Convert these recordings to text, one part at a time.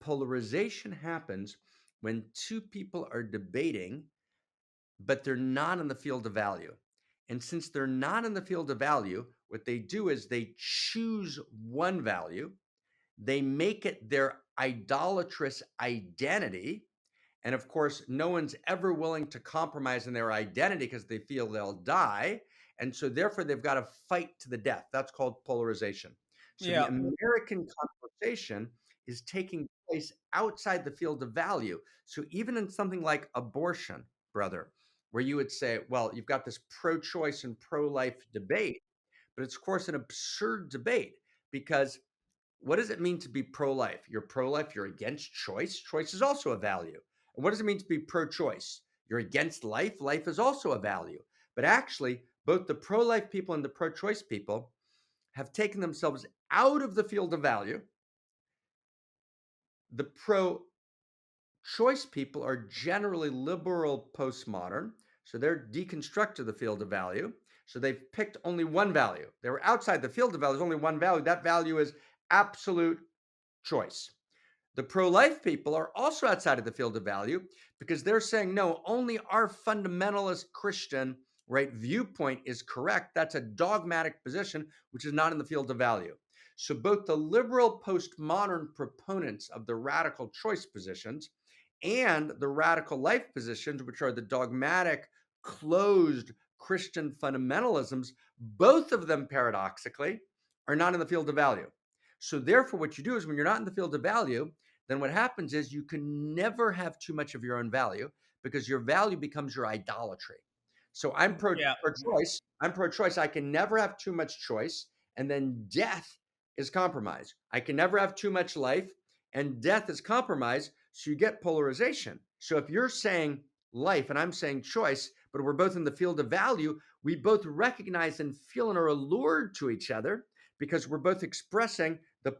polarization happens when two people are debating, but they're not in the field of value. And since they're not in the field of value, what they do is they choose one value, they make it their idolatrous identity. And of course, no one's ever willing to compromise in their identity because they feel they'll die. And so therefore, they've got to fight to the death. That's called polarization. So the Yeah. American conversation is taking place outside the field of value. So even in something like abortion, brother, where you would say, well, you've got this pro-choice and pro-life debate, but it's of course an absurd debate because what does it mean to be pro-life? You're pro-life, you're against choice. Choice is also a value. And what does it mean to be pro-choice? You're against life. Life is also a value. But actually, both the pro-life people and the pro-choice people have taken themselves out of the field of value. The pro-choice people are generally liberal postmodern. So they're deconstructed the field of value. So they've picked only one value. They were outside the field of value. There's only one value. That value is absolute choice. The pro-life people are also outside of the field of value because they're saying, no, only our fundamentalist Christian viewpoint is correct. That's a dogmatic position, which is not in the field of value. So both the liberal postmodern proponents of the radical choice positions and the radical life positions, which are the dogmatic, closed Christian fundamentalisms, both of them paradoxically are not in the field of value. So therefore, what you do is when you're not in the field of value, then what happens is you can never have too much of your own value because your value becomes your idolatry. So I'm Yeah. pro-choice. I'm pro-choice. I can never have too much choice, and then death is compromise. I can never have too much life, and death is compromise. So you get polarization. So if you're saying life and I'm saying choice, but we're both in the field of value, we both recognize and feel and are allured to each other because we're both expressing the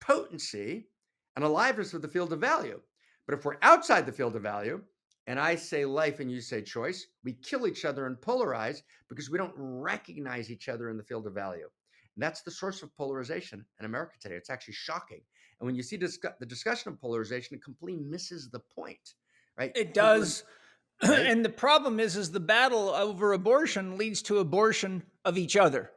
potency and aliveness of the field of value. But if we're outside the field of value, and I say life and you say choice, we kill each other and polarize because we don't recognize each other in the field of value. And that's the source of polarization in America today. It's actually shocking. And when you see the discussion of polarization, it completely misses the point, right? It does. Right? And the problem is the battle over abortion leads to abortion of each other.